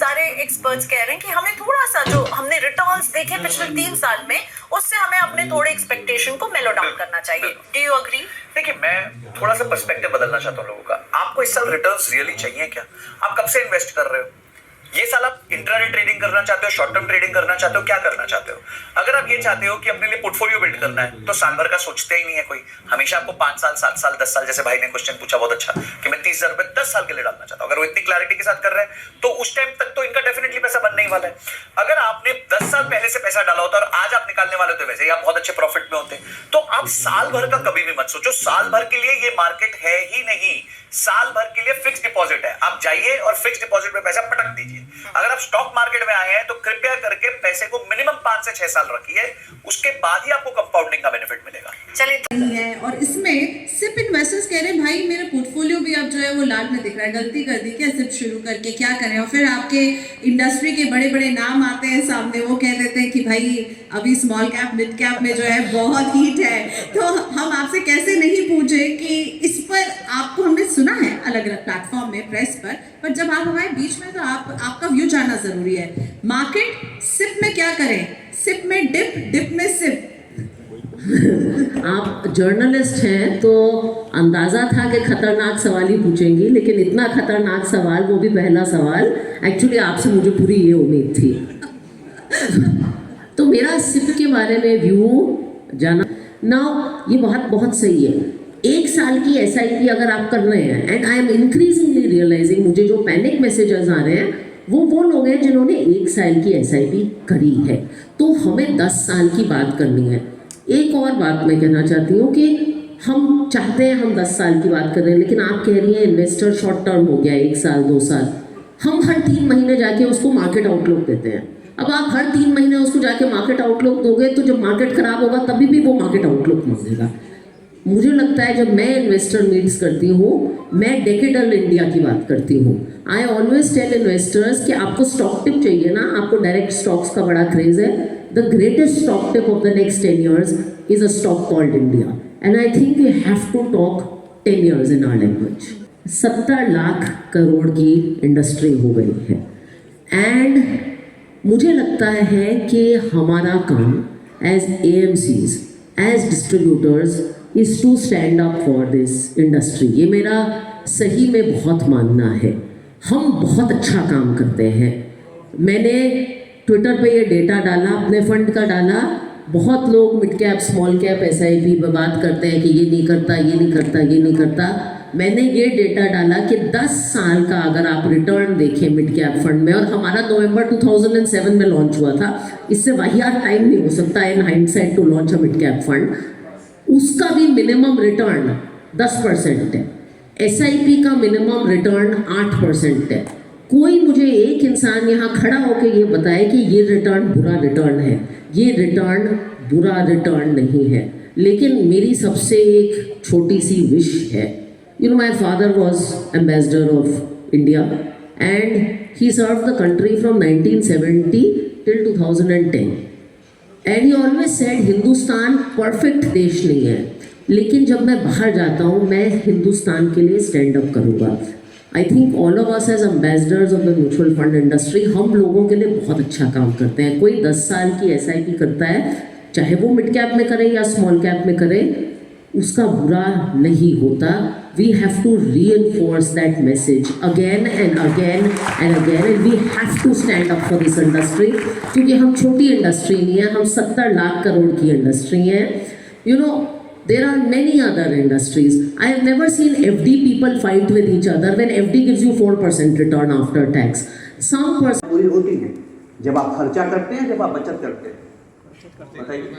सारे एक्सपर्ट्स कह रहे हैं कि हमें थोड़ा सा जो हमने रिटर्न्स देखे पिछले 3 साल में, उससे हमें अपने थोड़े एक्सपेक्टेशन को मेलो डाउन करना चाहिए। Do you agree? देखिए, मैं थोड़ा सा पर्सपेक्टिव बदलना चाहता हूँ लोगों का। आपको इस साल रिटर्न्स रियली चाहिए क्या? आप कब से इन्वेस्ट कर रहे हो? ये साल आप इंट्राडे ट्रेडिंग करना चाहते हो, शॉर्ट टर्म ट्रेडिंग करना चाहते हो, क्या करना चाहते हो? अगर आप ये चाहते हो कि अपने लिए पोर्टफोलियो बिल्ड करना है, तो साल भर का सोचते ही नहीं है कोई। हमेशा आपको 5 साल, 7 साल, 10 साल, जैसे भाई ने क्वेश्चन पूछा बहुत अच्छा कि मैं 30,000 रुपए 10 साल के लिए डालना चाहता हूँ। अगर वो इतनी क्लैरिटी के साथ कर रहे हैं तो उस टाइम तक तो इनका डेफिनेटली पैसा बनने ही वाला है। अगर आपने 10 साल पहले से पैसा डाला होता और आज आप निकालने वाले होते, वैसे ही आप बहुत अच्छे प्रॉफिट में होते। तो आप साल भर का कभी भी मत सोचो। साल भर के लिए ये मार्केट है ही नहीं। साल भर के लिए फिक्स डिपॉजिट है। आप जाइए और फिक्स डिपॉजिट में पैसा पटक दीजिए। अगर आप स्टॉक मार्केट में आए हैं तो कृपया करके पैसे को मिनिमम 5 से 6 साल रखिए, उसके बाद ही आपको कंपाउंडिंग का बेनिफिट मिलेगा। चलिए है। और इसमें सिप इन्वेस्टर्स कह रहे हैं भाई मेरा पोर्टफोलियो भी अब जो है वो लाल में दिख रहा है, गलती कर दी क्या सिप शुरू करके, क्या करें? और फिर आपके इंडस्ट्री के बड़े बड़े नाम आते हैं सामने, वो कह देते हैं कि भाई अभी स्मॉल कैप मिड कैप में जो है बहुत हीट है। तो हम आपसे कैसे नहीं पूछे कि इस पर आपको हमने सुना है अलग अलग प्लेटफॉर्म में, प्रेस पर जब आप हमारे बीच में, तो आपका व्यू जानना जरूरी है। मार्केट सिप में क्या करें? सिप में डिप, डिप में सिप। आप जर्नलिस्ट हैं तो अंदाज़ा था कि खतरनाक सवाल ही पूछेंगी, लेकिन इतना खतरनाक सवाल, वो भी पहला सवाल, एक्चुअली आपसे मुझे पूरी ये उम्मीद थी। तो मेरा सिप के बारे में व्यू जाना ना, ये बहुत सही है। 1 साल की SIP अगर आप कर रहे हैं, and I am increasingly realising, मुझे जो पैनिक मैसेजेस आ रहे हैं वो लोग हैं जिन्होंने 1 साल की SIP करी है। तो हमें 10 साल की बात करनी है। एक और बात मैं कहना चाहती हूँ कि हम चाहते हैं हम 10 साल की बात कर रहे हैं, लेकिन आप कह रही हैं इन्वेस्टर शॉर्ट टर्म हो गया, 1 साल 2 साल। हम हर 3 महीने जाके उसको मार्केट आउटलुक देते हैं। अब आप हर 3 महीने उसको जाके मार्केट आउटलुक दोगे तो जब मार्केट खराब होगा तभी भी वो मार्केट आउटलुक मांगेगा। मुझे लगता है जब मैं इन्वेस्टर मीट्स करती हूँ, मैं डेकेडल इंडिया की बात करती हूँ। आई ऑलवेज टेल इन्वेस्टर्स कि आपको स्टॉक टिप चाहिए ना, आपको डायरेक्ट स्टॉक्स का बड़ा क्रेज है। The greatest stock tip of the next 10 years is a stock called India, and I think we have to talk 10 years in our language. 70 lakh crore की industry हो गई है, एंड मुझे लगता है कि हमारा काम as AMCs, as distributors, is to stand up for this industry. ये मेरा सही में बहुत मानना है। हम बहुत अच्छा काम करते हैं। मैंने ट्विटर पे ये डेटा डाला, अपने फंड का डाला। बहुत लोग mid cap small cap SIP पर बात करते हैं कि ये नहीं करता, ये नहीं करता, ये नहीं करता। मैंने ये डेटा डाला कि 10 साल का अगर आप रिटर्न देखें मिड कैप फंड में, और हमारा नवंबर 2007 में लॉन्च हुआ था, इससे वाहियात टाइम नहीं हो सकता in hindsight to launch a mid cap fund, उसका भी मिनिमम रिटर्न 10% है। SIP का मिनिमम रिटर्न 8% है। कोई मुझे एक इंसान यहाँ खड़ा होकर ये बताए कि ये रिटर्न बुरा रिटर्न है। ये रिटर्न बुरा रिटर्न नहीं है। लेकिन मेरी सबसे एक छोटी सी विश है। You know, my father was ambassador of India and he serve the country from 1970 till 2010, and he always said Hindustan perfect देश नहीं है, लेकिन जब मैं बाहर जाता हूँ मैं हिंदुस्तान के लिए स्टैंड अप करूँगा। I think all of us as ambassadors of the mutual fund industry, हम लोगों के लिए बहुत अच्छा काम करते हैं। कोई 10 साल की SIP करता है, चाहे वो मिड कैप में करे या स्मॉल कैप में करे, उसका बुरा नहीं होता। We have to reinforce that message again and again and again, and we have to stand up for this industry, क्योंकि हम छोटी इंडस्ट्री नहीं है, हम 70 लाख करोड़ की इंडस्ट्री है। You no, there are many other industries. I have never seen FD people fight with each other when FD gives you 4% return after tax. Some person पूरी होती है जब आप खर्चा करते हैं, जब आप बचत करते हैं। बताइए,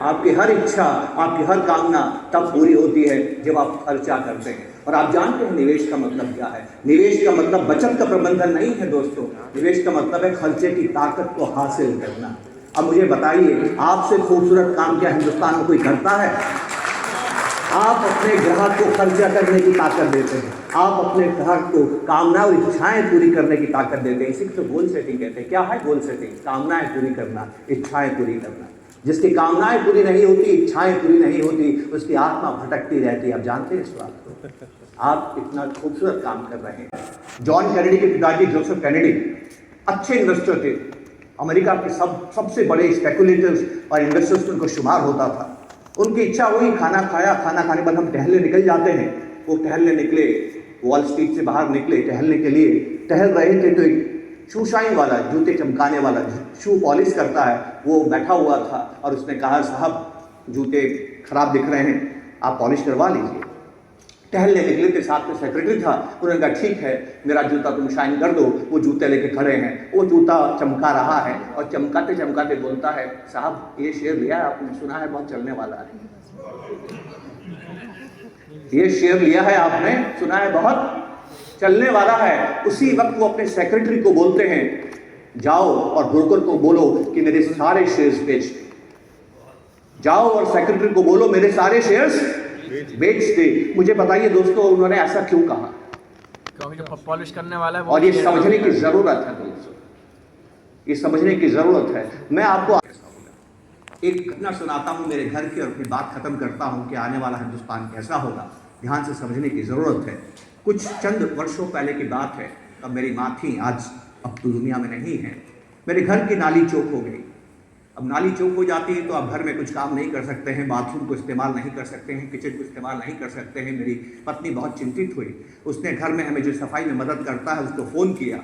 आपकी हर इच्छा, आपकी हर कामना तब पूरी होती है जब आप खर्चा करते हैं। और आप जानते हैं निवेश का मतलब क्या है? निवेश का मतलब बचत का प्रबंधन नहीं है दोस्तों। निवेश का मतलब है खर्चे की ताकत को हासिल करना। अब मुझे बताइए, आपसे खूबसूरत काम क्या हिंदुस्तान में कोई करता है? आप अपने ग्राहक को खर्चा करने की ताकत देते हैं, आप अपने ग्राहक को कामना और इच्छाएं पूरी करने की ताकत देते हैं। इसी को तो गोल सेटिंग कहते हैं। क्या है गोल सेटिंग? कामनाएं पूरी करना, इच्छाएं पूरी करना। जिसकी कामनाएं पूरी नहीं होती, इच्छाएं पूरी नहीं होती, उसकी आत्मा भटकती रहती है। आप जानते हैं इस बात को। आप इतना खूबसूरत काम कर रहे हैं। जॉन कैनेडी के पिताजी जोसेफ कैनेडी अच्छे इन्वेस्टर थे, अमेरिका के सबसे बड़े स्पेकुलेटर्स और इन्वेस्टर्स में उनको शुमार होता था। उनकी इच्छा हुई, खाना खाया, खाना खाने के बाद हम टहलने निकल जाते हैं। वो टहलने निकले, वॉल स्ट्रीट से बाहर निकले टहलने के लिए। टहल रहे थे तो एक शू शाइन वाला, जूते चमकाने वाला, शू पॉलिश करता है, वो बैठा हुआ था और उसने कहा, साहब जूते खराब दिख रहे हैं, आप पॉलिश करवा लीजिए। टहलने निकले थे, साथ में सेक्रेटरी था, उन्होंने कहा ठीक है, मेरा जूता तुम शाइन कर दो। वो जूते लेके खड़े हैं, वो जूता चमका रहा है और चमकाते चमकाते बोलता है, साहब ये शेयर लिया है आपने, सुना है बहुत चलने वाला है। ये शेयर लिया है आपने, सुना है बहुत चलने वाला है। उसी वक्त वो अपने सेक्रेटरी को बोलते हैं, जाओ और ब्रोकर को बोलो कि मेरे सारे शेयर्स बेच दे। जाओ और सेक्रेटरी को बोलो मेरे सारे शेयर्स बेच दे। मुझे बताइए दोस्तों, उन्होंने ऐसा क्यों कहा? क्योंकि जो पॉलिश करने वाला है और ये समझने की जरूरत है दोस्तों, ये समझने की जरूरत है। मैं आपको एक घटना सुनाता हूं मेरे घर की और अपनी बात खत्म करता हूं कि आने वाला हिंदुस्तान कैसा होगा। ध्यान से समझने की जरूरत है। कुछ चंद वर्षों पहले की बात है, तब मेरी माँ थी, आज अब तो दुनिया में नहीं है। मेरे घर की नाली चौक हो गई। अब नाली चौक हो जाती है तो आप घर में कुछ काम नहीं कर सकते हैं, बाथरूम को इस्तेमाल नहीं कर सकते हैं, किचन को इस्तेमाल नहीं कर सकते हैं। मेरी पत्नी बहुत चिंतित हुई। उसने घर में हमें जो सफाई में मदद करता है उसको फ़ोन किया।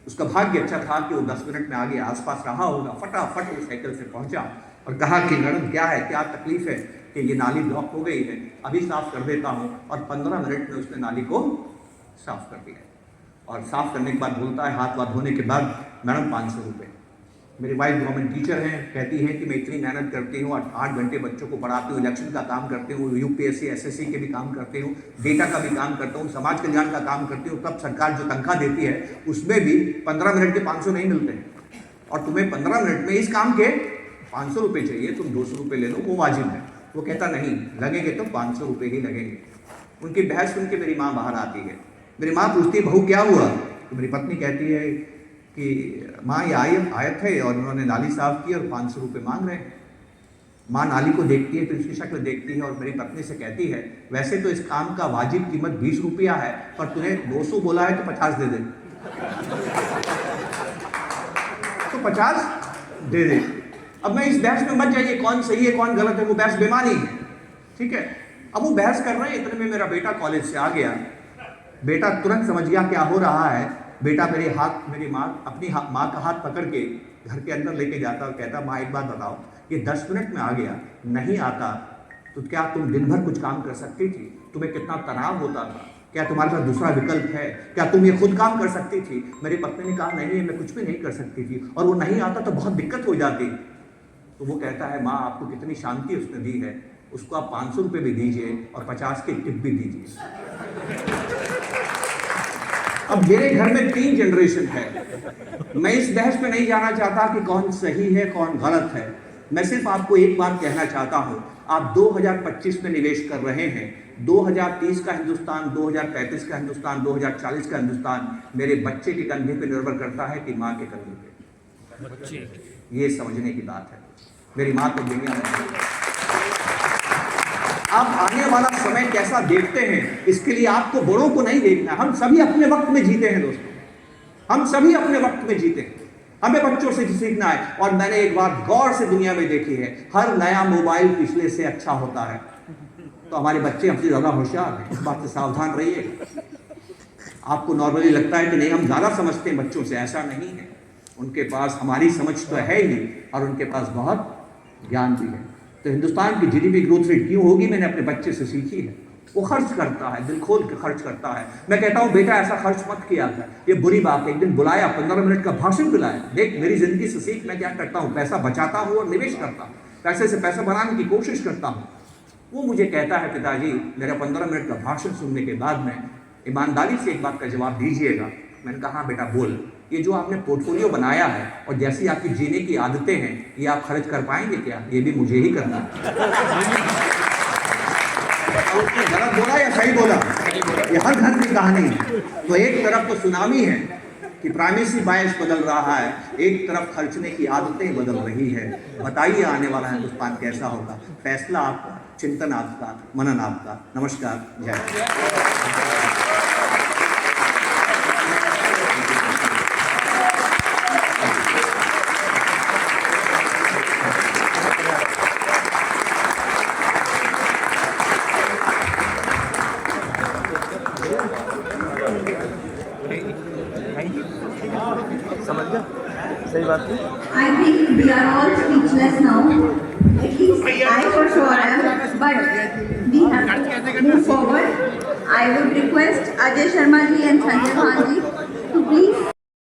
उसका भाग्य अच्छा था कि वो 10 मिनट में आगे आसपास रहा होगा। फटाफट वो साइकिल से पहुंचा और कहा कि मैडम क्या है, क्या तकलीफ है कि ये नाली ब्लॉक हो गई है, अभी साफ़ कर देता हूँ। और 15 मिनट में उसने नाली को साफ़ कर दिया। और साफ़ करने के बाद बोलता है, हाथ वाथ धोने के बाद, मैडम 500 रुपये। मेरी वाइफ गवर्नमेंट टीचर हैं, कहती हैं कि मैं इतनी मेहनत करती हूँ, 8 घंटे बच्चों को पढ़ाती हूँ, इलेक्शन का काम करती हूँ, यूपीएससी एसएससी के भी काम करती हूँ, डेटा का भी काम करता हूँ, समाज कल्याण का काम करती हूँ, तब सरकार जो तनख्वाह देती है उसमें भी 15 मिनट के 500 नहीं मिलते हैं। और तुम्हें 15 मिनट में इस काम के 500 रुपये चाहिए, तुम 200 रुपये ले लो, वो वाजिब है। वो कहता नहीं, लगेंगे तो 500 रुपये ही लगेंगे। उनकी बहस सुन के मेरी माँ बाहर आती है। मेरी माँ पूछती है, बहू क्या हुआ? तो मेरी पत्नी कहती है कि माँ ये आयत है और उन्होंने नाली साफ की और 500 रुपये मांग रहे हैं। माँ नाली को देखती है, फिर उसकी शक्ल देखती है और मेरी पत्नी से कहती है, वैसे तो इस काम का वाजिब कीमत 20 रुपया है, पर तूने 200 बोला है तो 50 दे दे। तो 50 दे दे। अब मैं इस बहस में मत जाइए, कौन सही है कौन गलत है, वो बहस बेमानी है, ठीक है। अब वो बहस कर रहे हैं, इतने में मेरा बेटा कॉलेज से आ गया। बेटा तुरंत समझ गया क्या हो रहा है। बेटा मेरी माँ अपनी माँ का हाथ पकड़ के घर के अंदर लेके जाता और कहता, माँ एक बात बताओ, ये 10 मिनट में आ गया, नहीं आता तो क्या तुम दिन भर कुछ काम कर सकती थी? तुम्हें कितना तनाव होता था? क्या तुम्हारे पास दूसरा विकल्प है? क्या तुम ये खुद काम कर सकती थी? मेरी पत्नी ने कहा, नहीं मैं कुछ भी नहीं कर सकती थी, और वो नहीं आता तो बहुत दिक्कत हो जाती। तो वो कहता है, माँ आपको कितनी शांति उसने दी है, उसको आप 500 रुपये भी दीजिए और 50 की टिप भी दीजिए। अब मेरे घर में 3 जनरेशन है। मैं इस बहस में नहीं जाना चाहता कि कौन सही है कौन गलत है। मैं सिर्फ आपको एक बात कहना चाहता हूँ, आप 2025 में निवेश कर रहे हैं। 2030 का हिंदुस्तान, 2035 का हिंदुस्तान, 2040 का हिंदुस्तान मेरे बच्चे के कंधे पे निर्भर करता है कि माँ के कंधे पे। ये समझने की बात है। मेरी माँ तो दुनिया में। आप आने वाला समय कैसा देखते हैं, इसके लिए आपको बड़ों को नहीं देखना। हम सभी अपने वक्त में जीते हैं दोस्तों, हम सभी अपने वक्त में जीते हैं। हमें बच्चों से सीखना है। और मैंने एक बात गौर से दुनिया में देखी है, हर नया मोबाइल पिछले से अच्छा होता है। तो हमारे बच्चे हमसे ज़्यादा होशियार हैं, इस बात से सावधान रहिए। आपको नॉर्मली लगता है कि नहीं हम ज़्यादा समझते हैं बच्चों से, ऐसा नहीं है। उनके पास हमारी समझ तो है ही और उनके पास बहुत ज्ञान भी है। तो हिंदुस्तान की जीडीपी ग्रोथ रेट क्यों होगी, मैंने अपने बच्चे से सीखी है। वो खर्च करता है, दिल खोल के खर्च करता है। मैं कहता हूँ बेटा ऐसा खर्च मत किया कर, ये बुरी बात है। एक दिन बुलाया, 15 मिनट का भाषण दिलाया, देख मेरी जिंदगी से सीख, मैं क्या करता हूँ, पैसा बचाता हूँ और निवेश करता हूँ, पैसे से पैसा बनाने की कोशिश करता हूँ। वो मुझे कहता है, पिताजी मेरा 15 मिनट का भाषण सुनने के बाद में ईमानदारी से एक बात का जवाब दीजिएगा। मैंने कहा, हाँ बेटा बोल, ये जो आपने पोर्टफोलियो बनाया है और जैसी आपकी जीने की आदतें हैं, ये आप खर्च कर पाएंगे क्या? ये भी मुझे ही करना है। उसने गलत बोला या सही बोला? ये हर घर की कहानी है। तो एक तरफ तो सुनामी है कि प्राइमेसी बायस बदल रहा है, एक तरफ खर्चने की आदतें बदल रही है। बताइए आने वाला हिंदुस्तान कैसा होगा? फैसला आपका। चिंतन आपका, मनन आपका। नमस्कार, जय। समझ गया सही बात है I think we are all speechless now. At least I for sure am. But we have to move forward. I would request Ajay Sharma ji and Sanjay Bhan ji to please